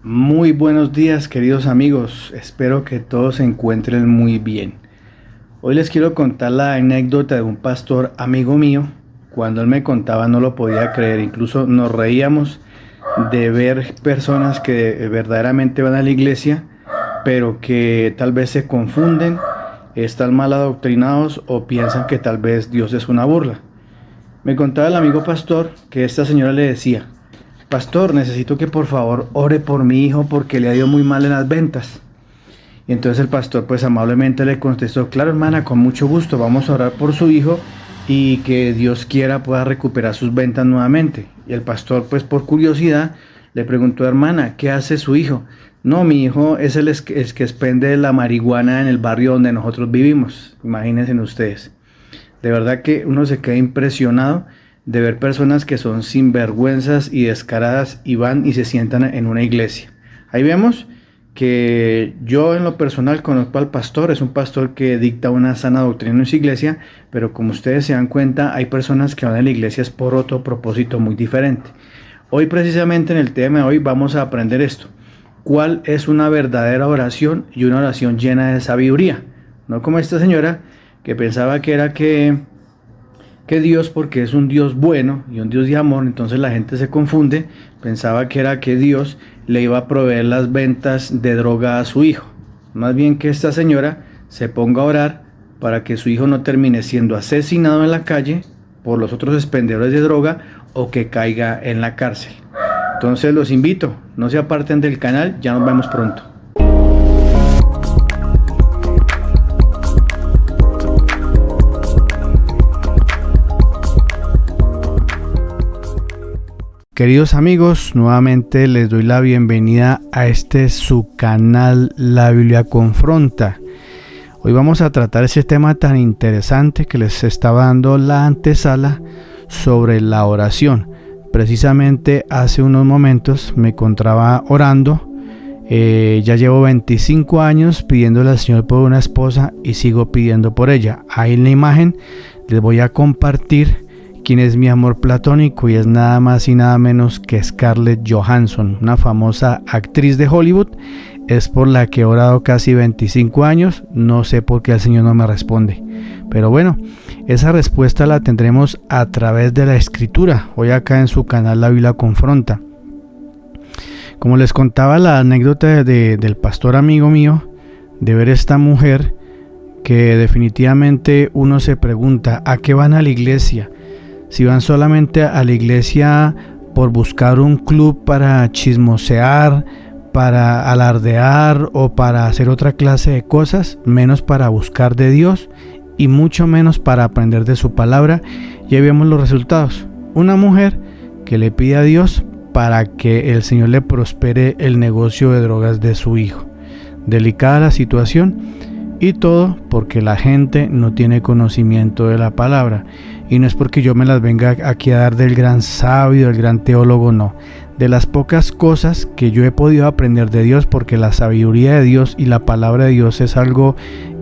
Muy buenos días, queridos amigos. Espero que todos se encuentren muy bien. Hoy les quiero contar la anécdota de un pastor amigo mío. Cuando él me contaba no lo podía creer. Incluso nos reíamos de ver personas que verdaderamente van a la iglesia, pero que tal vez se confunden, están mal adoctrinados o piensan que tal vez Dios es una burla. Me contaba el amigo pastor que esta señora le decía: Pastor, necesito que por favor ore por mi hijo porque le ha ido muy mal en las ventas. Y entonces el pastor pues amablemente le contestó: claro, hermana, con mucho gusto, vamos a orar por su hijo y que Dios quiera pueda recuperar sus ventas nuevamente. Y el pastor pues por curiosidad le preguntó: hermana, ¿qué hace su hijo? No, mi hijo es el que expende la marihuana en el barrio donde nosotros vivimos. Imagínense ustedes. De verdad que uno se queda impresionado de ver personas que son sinvergüenzas y descaradas y van y se sientan en una iglesia. Ahí vemos que yo en lo personal conozco al pastor, es un pastor que dicta una sana doctrina en su iglesia, pero como ustedes se dan cuenta, hay personas que van a la iglesia por otro propósito muy diferente. Hoy precisamente en el tema de hoy vamos a aprender esto: ¿cuál es una verdadera oración y una oración llena de sabiduría? No como esta señora que pensaba que era que Dios, porque es un Dios bueno y un Dios de amor, entonces la gente se confunde, pensaba que era que Dios le iba a proveer las ventas de droga a su hijo. Más bien que esta señora se ponga a orar para que su hijo no termine siendo asesinado en la calle por los otros expendedores de droga o que caiga en la cárcel. Entonces los invito, no se aparten del canal, ya nos vemos pronto. Queridos amigos, nuevamente les doy la bienvenida a su canal La Biblia Confronta. Hoy vamos a tratar ese tema tan interesante que les estaba dando la antesala sobre la oración. Precisamente hace unos momentos me encontraba orando. Ya llevo 25 años pidiéndole al Señor por una esposa y sigo pidiendo por ella. Ahí en la imagen les voy a compartir quién es mi amor platónico, y es nada más y nada menos que Scarlett Johansson, una famosa actriz de Hollywood. Es por la que he orado casi 25 años. No sé por qué el Señor no me responde, pero bueno, esa respuesta la tendremos a través de la Escritura, hoy acá en su canal La Biblia Confronta. Como les contaba la anécdota del pastor amigo mío, de ver esta mujer que definitivamente uno se pregunta: ¿a qué van a la iglesia? Si van solamente a la iglesia por buscar un club para chismosear, para alardear o para hacer otra clase de cosas, menos para buscar de Dios y mucho menos para aprender de su palabra. Ya vemos los resultados: una mujer que le pide a Dios para que el Señor le prospere el negocio de drogas de su hijo. Delicada la situación, y todo porque la gente no tiene conocimiento de la palabra. Y no es porque yo me las venga aquí a dar del gran sabio, del gran teólogo, no. De las pocas cosas que yo he podido aprender de Dios, porque la sabiduría de Dios y la palabra de Dios es algo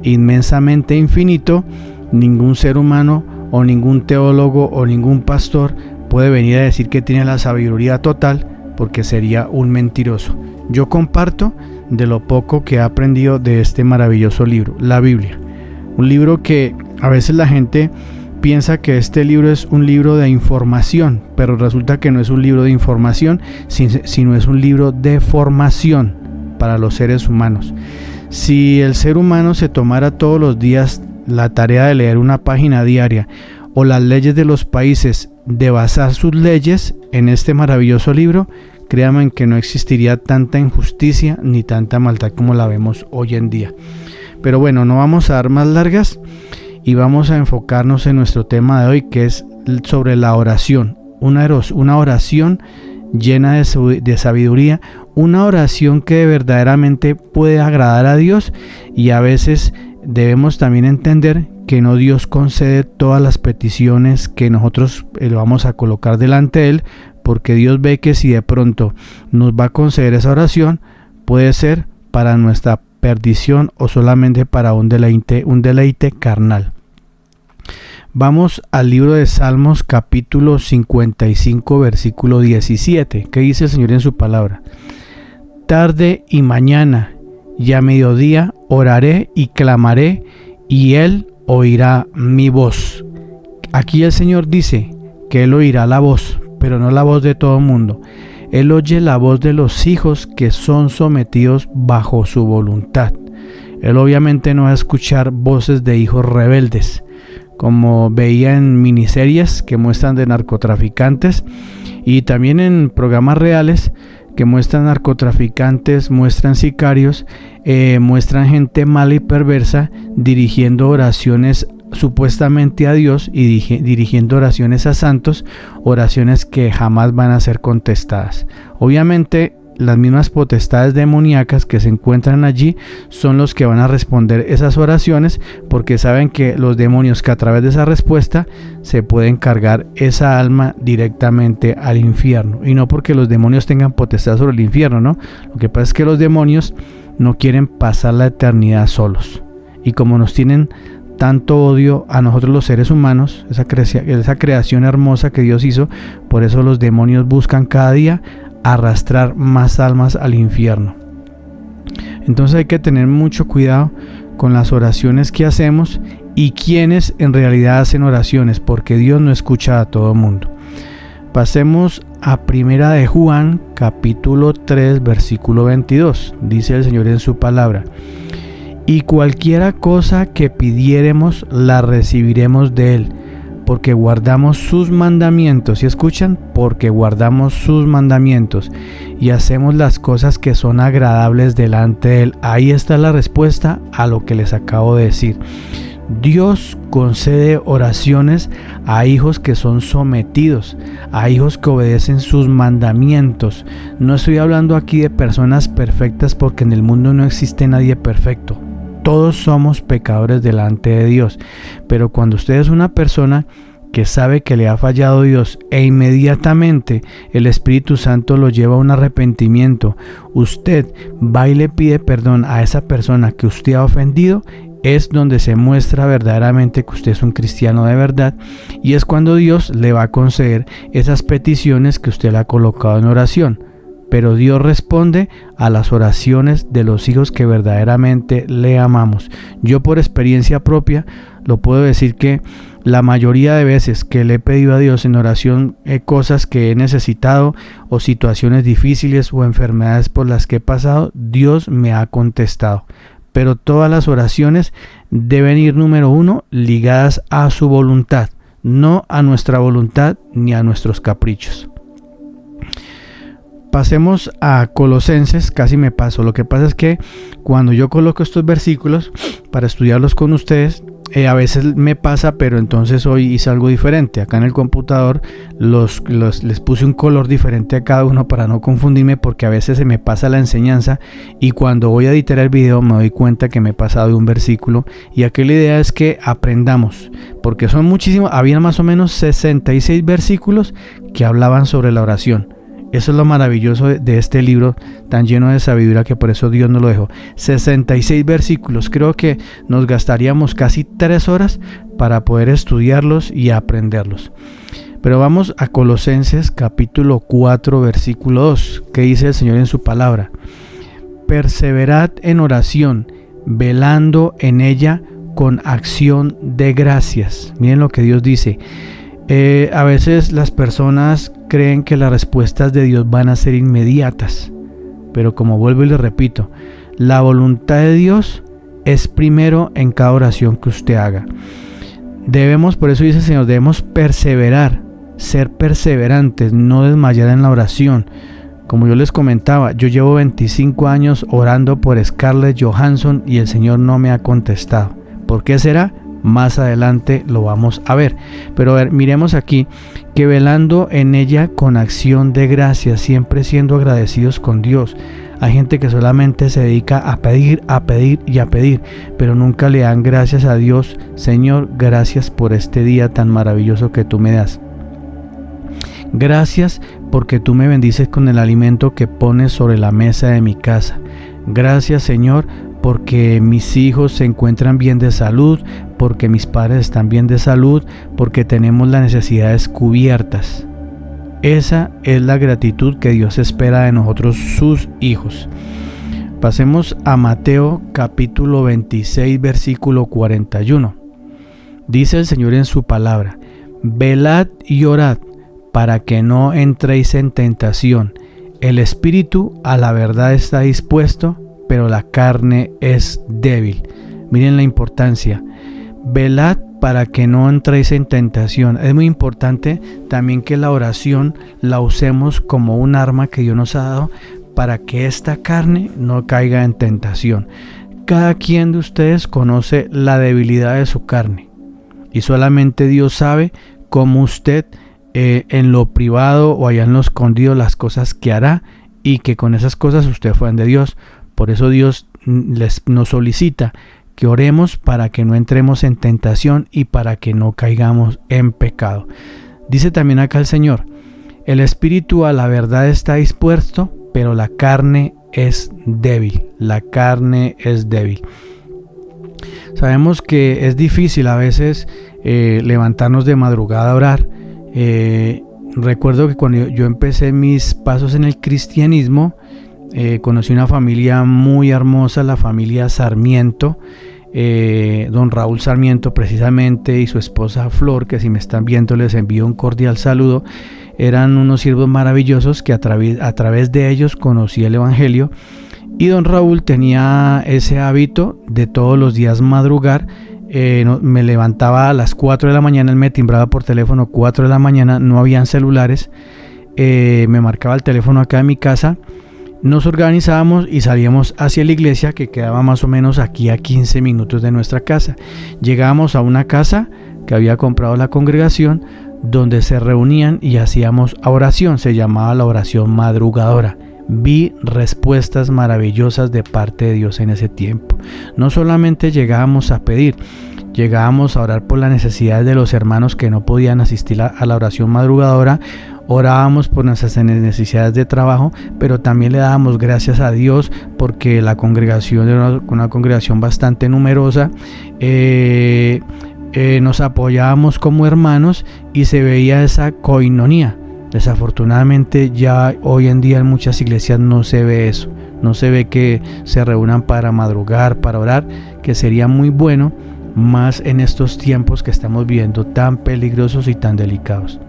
inmensamente infinito. Ningún ser humano o ningún teólogo o ningún pastor puede venir a decir que tiene la sabiduría total, porque sería un mentiroso. Yo comparto de lo poco que he aprendido de este maravilloso libro, la Biblia. Un libro que a veces la gente piensa que este libro es un libro de información, pero resulta que no es un libro de información, sino es un libro de formación para los seres humanos. Si el ser humano se tomara todos los días la tarea de leer una página diaria, o las leyes de los países, de basar sus leyes en este maravilloso libro, créanme que no existiría tanta injusticia ni tanta maldad como la vemos hoy en día. Pero bueno, no vamos a dar más largas y vamos a enfocarnos en nuestro tema de hoy, que es sobre la oración. Una oración llena de sabiduría, una oración que verdaderamente puede agradar a Dios. Y a veces debemos también entender que no Dios concede todas las peticiones que nosotros le vamos a colocar delante de Él, porque Dios ve que si de pronto nos va a conceder esa oración, puede ser para nuestra perdición o solamente para un deleite carnal. Vamos al libro de Salmos, capítulo 55, versículo 17. ¿Qué dice el Señor en su palabra? tarde y mañana, y a mediodía oraré y clamaré, y Él oirá mi voz. Aquí el Señor dice que Él oirá la voz, pero no la voz de todo el mundo. Él oye la voz de los hijos que son sometidos bajo su voluntad. Él obviamente no va a escuchar voces de hijos rebeldes, como veía en miniseries que muestran de narcotraficantes y también en programas reales que muestran narcotraficantes, muestran sicarios, muestran gente mala y perversa dirigiendo oraciones supuestamente a Dios y dirigiendo oraciones a santos, oraciones que jamás van a ser contestadas. Obviamente las mismas potestades demoníacas que se encuentran allí son los que van a responder esas oraciones, porque saben que los demonios que a través de esa respuesta se pueden cargar esa alma directamente al infierno, y no porque los demonios tengan potestad sobre el infierno, ¿no? Lo que pasa es que los demonios no quieren pasar la eternidad solos, y como nos tienen tanto odio a nosotros los seres humanos, esa creación hermosa que Dios hizo, por eso los demonios buscan cada día arrastrar más almas al infierno. Entonces hay que tener mucho cuidado con las oraciones que hacemos y quienes en realidad hacen oraciones, porque Dios no escucha a todo mundo. Pasemos a Primera de Juan, capítulo 3, versículo 22. Dice el Señor en su palabra: y cualquiera cosa que pidiéremos la recibiremos de Él, porque guardamos sus mandamientos. ¿Y escuchan? Porque guardamos sus mandamientos y hacemos las cosas que son agradables delante de Él. Ahí está la respuesta a lo que les acabo de decir. Dios concede oraciones a hijos que son sometidos, a hijos que obedecen sus mandamientos. No estoy hablando aquí de personas perfectas, porque en el mundo no existe nadie perfecto. Todos somos pecadores delante de Dios, pero cuando usted es una persona que sabe que le ha fallado Dios e inmediatamente el Espíritu Santo lo lleva a un arrepentimiento, usted va y le pide perdón a esa persona que usted ha ofendido, es donde se muestra verdaderamente que usted es un cristiano de verdad, y es cuando Dios le va a conceder esas peticiones que usted le ha colocado en oración. Pero Dios responde a las oraciones de los hijos que verdaderamente le amamos. Yo por experiencia propia lo puedo decir que la mayoría de veces que le he pedido a Dios en oración cosas que he necesitado, o situaciones difíciles o enfermedades por las que he pasado, Dios me ha contestado. Pero todas las oraciones deben ir, número uno, ligadas a su voluntad, no a nuestra voluntad ni a nuestros caprichos. Pasemos a Colosenses, casi me paso. Lo que pasa es que cuando yo coloco estos versículos para estudiarlos con ustedes, a veces me pasa, pero entonces hoy hice algo diferente. Acá en el computador les puse un color diferente a cada uno para no confundirme, porque a veces se me pasa la enseñanza y cuando voy a editar el video me doy cuenta que me he pasado de un versículo. Y aquí la idea es que aprendamos, porque son muchísimos, había más o menos 66 versículos que hablaban sobre la oración. Eso es lo maravilloso de este libro tan lleno de sabiduría, que por eso Dios nos lo dejó. 66 versículos. Creo que nos gastaríamos casi 3 horas para poder estudiarlos y aprenderlos. Pero vamos a Colosenses capítulo 4 versículo 2, que dice el Señor en su palabra: perseverad en oración, velando en ella con acción de gracias. Miren lo que Dios dice. A veces las personas creen que las respuestas de Dios van a ser inmediatas, pero como vuelvo y les repito, la voluntad de Dios es primero en cada oración que usted haga. Debemos, por eso dice el Señor, debemos perseverar, ser perseverantes, no desmayar en la oración. Como yo les comentaba, yo llevo 25 años orando por Scarlett Johansson y el Señor no me ha contestado. ¿Por qué será? Más adelante lo vamos a ver. Pero a ver, miremos aquí que velando en ella con acción de gracia, siempre siendo agradecidos con Dios. Hay gente que solamente se dedica a pedir, a pedir y a pedir, pero nunca le dan gracias a Dios. Señor, gracias por este día tan maravilloso que tú me das. Gracias porque tú me bendices con el alimento que pones sobre la mesa de mi casa. Gracias, Señor, porque mis hijos se encuentran bien de salud, porque mis padres están bien de salud, porque tenemos las necesidades cubiertas. Esa es la gratitud que Dios espera de nosotros, sus hijos. Pasemos a Mateo capítulo 26, versículo 41. Dice el Señor en su palabra: velad y orad para que no entréis en tentación. El espíritu a la verdad está dispuesto, pero la carne es débil. Miren la importancia. Velad para que no entréis en tentación. Es muy importante también que la oración la usemos como un arma que Dios nos ha dado para que esta carne no caiga en tentación. Cada quien de ustedes conoce la debilidad de su carne y solamente Dios sabe cómo usted en lo privado o allá en lo escondido las cosas que hará, y que con esas cosas usted fue de Dios. Por eso Dios nos solicita que oremos para que no entremos en tentación y para que no caigamos en pecado. Dice también acá el Señor: el espíritu a la verdad está dispuesto, pero la carne es débil. La carne es débil. Sabemos que es difícil a veces levantarnos de madrugada a orar. Recuerdo que cuando yo empecé mis pasos en el cristianismo, conocí una familia muy hermosa, la familia Sarmiento, don Raúl Sarmiento precisamente, y su esposa Flor, que si me están viendo les envío un cordial saludo. Eran unos siervos maravillosos que a través de ellos conocí el evangelio, y don Raúl tenía ese hábito de todos los días madrugar. Me levantaba a las 4 de la mañana, él me timbraba por teléfono 4 de la mañana, no habían celulares, me marcaba el teléfono acá en mi casa, nos organizábamos y salíamos hacia la iglesia, que quedaba más o menos aquí a 15 minutos de nuestra casa. Llegábamos a una casa que había comprado la congregación, donde se reunían y hacíamos oración. Se llamaba la oración madrugadora. Vi respuestas maravillosas de parte de Dios en ese tiempo. No solamente llegábamos a pedir, llegábamos a orar por las necesidades de los hermanos que no podían asistir a la oración madrugadora. Orábamos por nuestras necesidades de trabajo, pero también le dábamos gracias a Dios porque la congregación era una congregación bastante numerosa. Nos apoyábamos como hermanos y se veía esa coinonía. Desafortunadamente ya hoy en día en muchas iglesias no se ve eso, no se ve que se reúnan para madrugar, para orar, que sería muy bueno, más en estos tiempos que estamos viviendo tan peligrosos y tan delicados.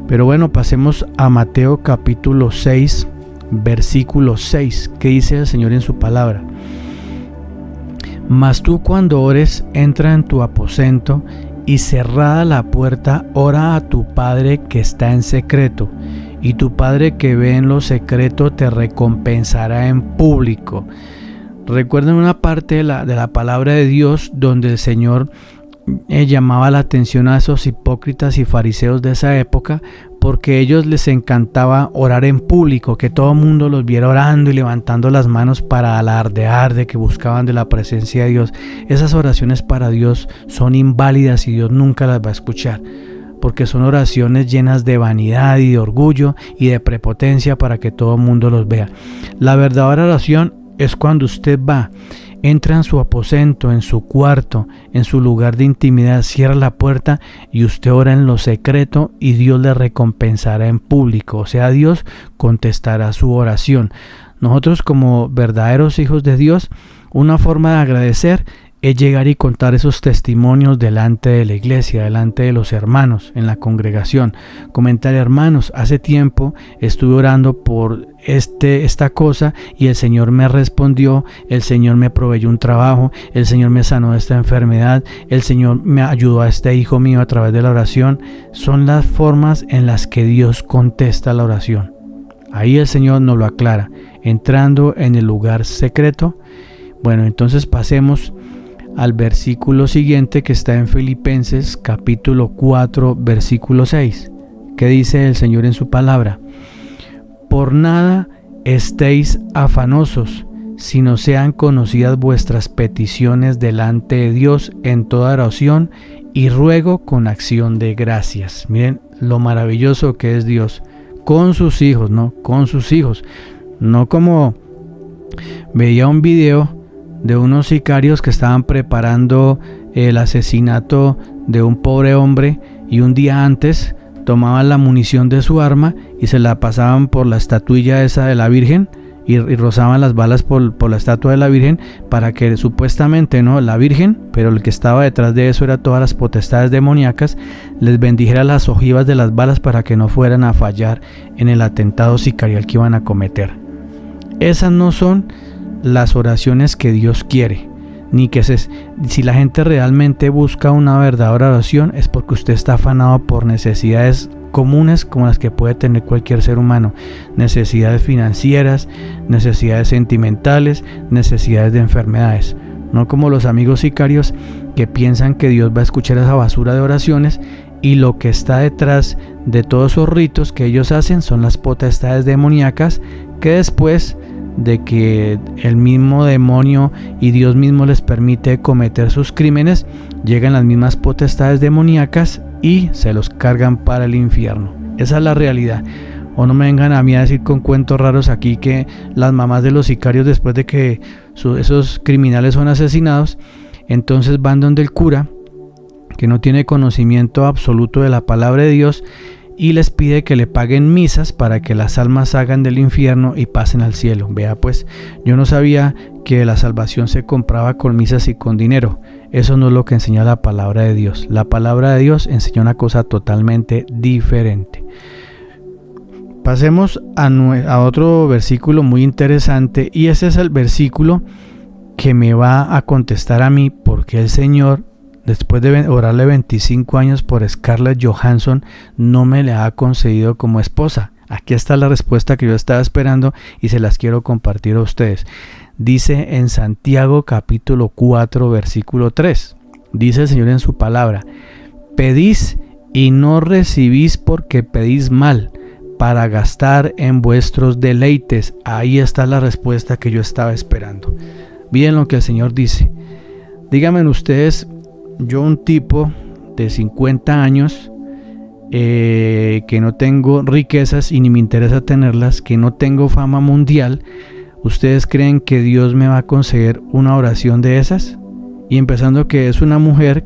Pero bueno, pasemos a Mateo capítulo 6, versículo 6, que dice el Señor en su palabra: mas tú cuando ores, entra en tu aposento y cerrada la puerta, ora a tu Padre que está en secreto, y tu Padre que ve en lo secreto te recompensará en público. Recuerden una parte de la palabra de Dios donde el Señor llamaba la atención a esos hipócritas y fariseos de esa época, porque a ellos les encantaba orar en público, que todo el mundo los viera orando y levantando las manos para alardear de que buscaban de la presencia de Dios. Esas oraciones para Dios son inválidas y Dios nunca las va a escuchar, porque son oraciones llenas de vanidad y de orgullo y de prepotencia para que todo el mundo los vea. La verdadera oración es cuando usted va, entra en su aposento, en su cuarto, en su lugar de intimidad, cierra la puerta y usted ora en lo secreto y Dios le recompensará en público. O sea, Dios contestará su oración. Nosotros, como verdaderos hijos de Dios, una forma de agradecer es llegar y contar esos testimonios delante de la iglesia, delante de los hermanos en la congregación. Comentar: hermanos, hace tiempo estuve orando por esta cosa y el Señor me respondió, el Señor me proveyó un trabajo, el Señor me sanó de esta enfermedad, el Señor me ayudó a este hijo mío a través de la oración. Son las formas en las que Dios contesta la oración. Ahí el Señor nos lo aclara, entrando en el lugar secreto. Bueno, entonces pasemos al versículo siguiente, que está en Filipenses capítulo 4, versículo 6, que dice el Señor en su palabra: por nada estéis afanosos, sino sean conocidas vuestras peticiones delante de Dios en toda oración y ruego con acción de gracias. Miren lo maravilloso que es Dios con sus hijos, ¿no? Con sus hijos. No como veía un video de unos sicarios que estaban preparando el asesinato de un pobre hombre, y un día antes tomaban la munición de su arma y se la pasaban por la estatuilla esa de la Virgen y rozaban las balas por la estatua de la Virgen para que supuestamente, ¿no?, la Virgen, pero el que estaba detrás de eso era todas las potestades demoníacas, les bendijera las ojivas de las balas para que no fueran a fallar en el atentado sicarial que iban a cometer. Esas no son las oraciones que Dios quiere, ni que si la gente realmente busca una verdadera oración es porque usted está afanado por necesidades comunes como las que puede tener cualquier ser humano, necesidades financieras, necesidades sentimentales, necesidades de enfermedades, no como los amigos sicarios que piensan que Dios va a escuchar esa basura de oraciones y lo que está detrás de todos esos ritos que ellos hacen son las potestades demoníacas que después de que el mismo demonio y Dios mismo les permite cometer sus crímenes, llegan las mismas potestades demoníacas y se los cargan para el infierno. Esa es la realidad. O no me vengan a mí a decir con cuentos raros aquí que las mamás de los sicarios, después de que esos criminales son asesinados, entonces van donde el cura, que no tiene conocimiento absoluto de la palabra de Dios, y les pide que le paguen misas para que las almas salgan del infierno y pasen al cielo. Vea pues, yo no sabía que la salvación se compraba con misas y con dinero. Eso no es lo que enseña la palabra de Dios. La palabra de Dios enseña una cosa totalmente diferente. Pasemos a otro versículo muy interesante, y ese es el versículo que me va a contestar a mí porque el Señor, después de orarle 25 años por Scarlett Johansson, no me la ha concedido como esposa. Aquí está la respuesta que yo estaba esperando y se las quiero compartir a ustedes. Dice en Santiago capítulo 4 versículo 3. Dice el Señor en su palabra: pedís y no recibís porque pedís mal, para gastar en vuestros deleites. Ahí está la respuesta que yo estaba esperando. Miren lo que el Señor dice. Díganme ustedes, yo, un tipo de 50 años, que no tengo riquezas y ni me interesa tenerlas, que no tengo fama mundial, ¿ustedes creen que Dios me va a conceder una oración de esas? Y empezando que es una mujer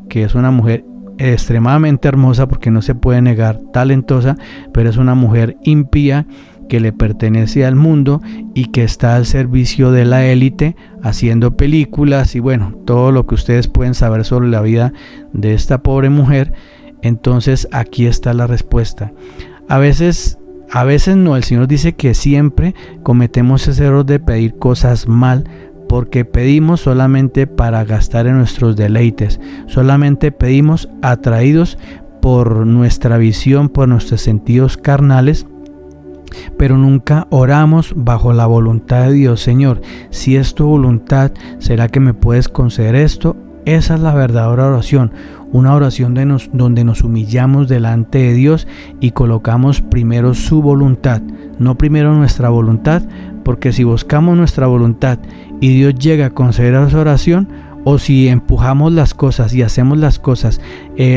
extremadamente hermosa, porque no se puede negar, talentosa, pero es una mujer impía que le pertenece al mundo y que está al servicio de la élite haciendo películas y bueno, todo lo que ustedes pueden saber sobre la vida de esta pobre mujer. Entonces aquí está la respuesta. A veces no, el Señor dice que siempre cometemos ese error de pedir cosas mal, porque pedimos solamente para gastar en nuestros deleites, solamente pedimos atraídos por nuestra visión, por nuestros sentidos carnales, pero nunca oramos bajo la voluntad de Dios. Señor, si es tu voluntad, ¿será que me puedes conceder esto? Esa es la verdadera oración, una oración donde nos humillamos delante de Dios y colocamos primero su voluntad, no primero nuestra voluntad, porque si buscamos nuestra voluntad y Dios llega a conceder esa oración, o si empujamos las cosas y hacemos las cosas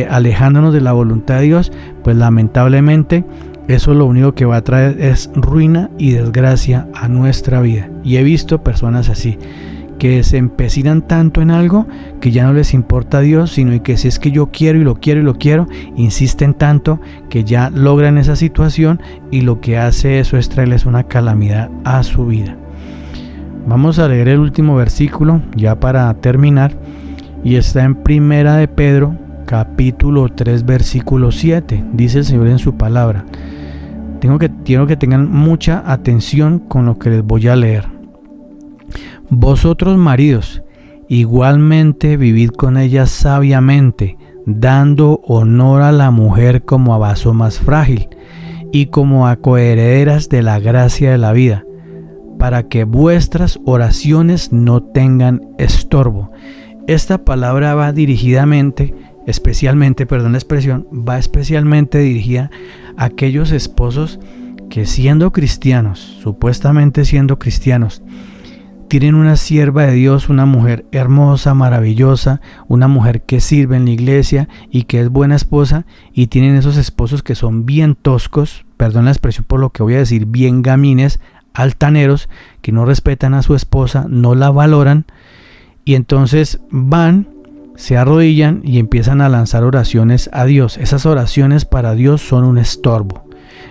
alejándonos de la voluntad de Dios, pues lamentablemente eso lo único que va a traer es ruina y desgracia a nuestra vida. Y he visto personas así, que se empecinan tanto en algo que ya no les importa a Dios, sino que si es que yo quiero y lo quiero y lo quiero, insisten tanto que ya logran esa situación y lo que hace eso es traerles una calamidad a su vida. Vamos a leer el último versículo ya para terminar, y está en Primera de Pedro capítulo 3 versículo 7. Dice el Señor en su palabra. Quiero que tengan mucha atención con lo que les voy a leer. Vosotros, maridos, igualmente vivid con ella sabiamente, dando honor a la mujer como a vaso más frágil y como a coherederas de la gracia de la vida, para que vuestras oraciones no tengan estorbo. Esta palabra va especialmente dirigida a aquellos esposos que, siendo cristianos, supuestamente siendo cristianos, tienen una sierva de Dios, una mujer hermosa, maravillosa, una mujer que sirve en la iglesia y que es buena esposa, y tienen esos esposos que son bien toscos, perdón la expresión por lo que voy a decir, bien gamines, altaneros, que no respetan a su esposa, no la valoran, y entonces van se arrodillan y empiezan a lanzar oraciones a Dios. Esas oraciones para Dios son un estorbo.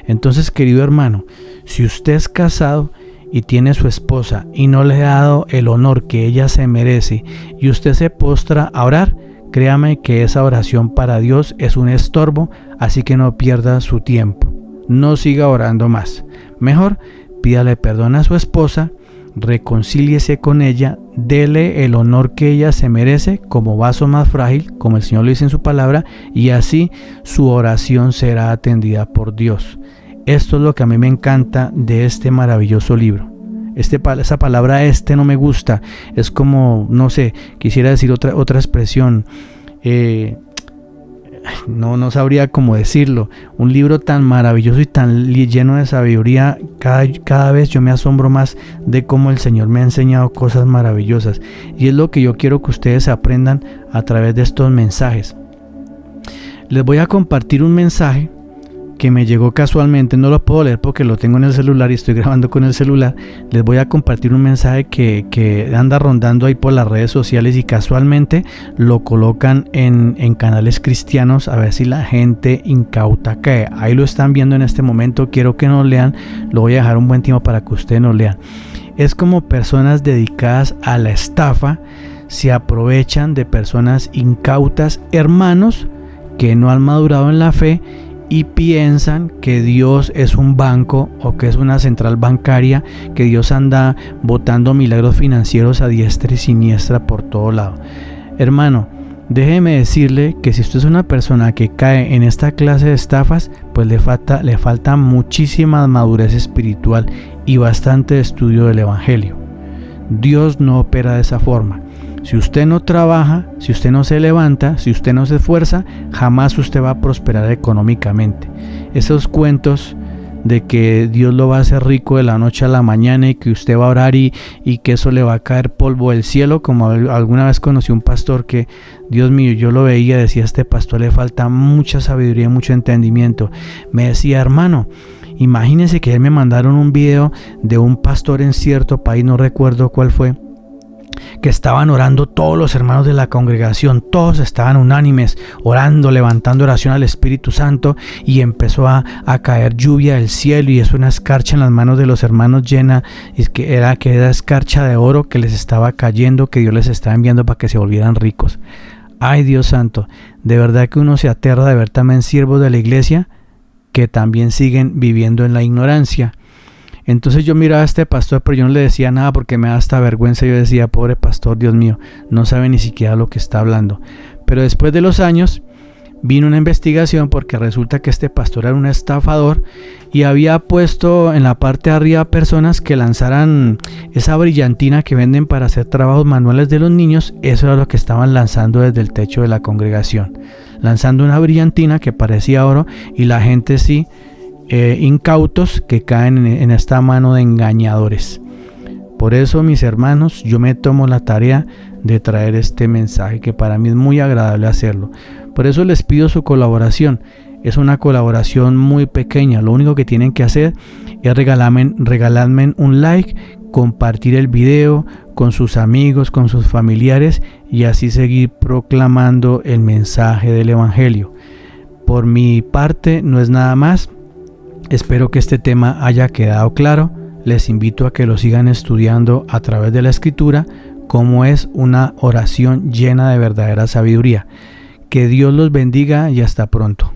Entonces, querido hermano, si usted es casado y tiene su esposa y no le ha dado el honor que ella se merece y usted se postra a orar, créame que esa oración para Dios es un estorbo, así que no pierda su tiempo. No siga orando más. Mejor pídale perdón a su esposa, reconcíliese con ella, dele el honor que ella se merece como vaso más frágil, como el Señor lo dice en su palabra, y así su oración será atendida por Dios. Esto es lo que a mí me encanta de este maravilloso libro. Esa palabra no me gusta, es como, no sé, quisiera decir otra expresión, no sabría cómo decirlo. Un libro tan maravilloso y tan lleno de sabiduría, cada vez yo me asombro más de cómo el Señor me ha enseñado cosas maravillosas, y es lo que yo quiero que ustedes aprendan a través de estos mensajes. Les voy a compartir un mensaje que me llegó casualmente, no lo puedo leer porque lo tengo en el celular y estoy grabando con el celular. Les voy a compartir un mensaje que anda rondando ahí por las redes sociales y casualmente lo colocan en canales cristianos, a ver si la gente incauta cae. Ahí lo están viendo en este momento, quiero que nos lean, lo voy a dejar un buen tiempo para que ustedes nos lean. Es como personas dedicadas a la estafa se aprovechan de personas incautas, hermanos que no han madurado en la fe y piensan que Dios es un banco o que es una central bancaria, que Dios anda botando milagros financieros a diestra y siniestra por todo lado. Hermano, déjeme decirle que si usted es una persona que cae en esta clase de estafas, pues le falta muchísima madurez espiritual y bastante estudio del Evangelio. Dios no opera de esa forma. Si usted no trabaja, si usted no se levanta, si usted no se esfuerza, jamás usted va a prosperar económicamente. Esos cuentos de que Dios lo va a hacer rico de la noche a la mañana y que usted va a orar y que eso le va a caer polvo del cielo, como alguna vez conocí un pastor que, Dios mío, yo lo veía, decía, este pastor le falta mucha sabiduría y mucho entendimiento. Me decía, hermano, imagínese que me mandaron un video de un pastor en cierto país, no recuerdo cuál fue, que estaban orando todos los hermanos de la congregación, todos estaban unánimes, orando, levantando oración al Espíritu Santo, y empezó a caer lluvia del cielo, y es una escarcha en las manos de los hermanos llena, y que era escarcha de oro que les estaba cayendo, que Dios les estaba enviando para que se volvieran ricos. Ay, Dios santo, de verdad que uno se aterra de ver también siervos de la iglesia que también siguen viviendo en la ignorancia. Entonces yo miraba a este pastor, pero yo no le decía nada porque me da hasta vergüenza. Yo decía, pobre pastor, Dios mío, no sabe ni siquiera lo que está hablando. Pero después de los años vino una investigación, porque resulta que este pastor era un estafador y había puesto en la parte de arriba personas que lanzaran esa brillantina que venden para hacer trabajos manuales de los niños. Eso era lo que estaban lanzando desde el techo de la congregación, lanzando una brillantina que parecía oro, y la gente sí, incautos, que caen en esta mano de engañadores. Por eso, mis hermanos, yo me tomo la tarea de traer este mensaje, que para mí es muy agradable hacerlo. Por eso les pido su colaboración. Es una colaboración muy pequeña. Lo único que tienen que hacer es regalarme un like, compartir el video con sus amigos, con sus familiares, y así seguir proclamando el mensaje del Evangelio. Por mi parte no es nada más. Espero que este tema haya quedado claro. Les invito a que lo sigan estudiando a través de la Escritura, como es una oración llena de verdadera sabiduría. Que Dios los bendiga y hasta pronto.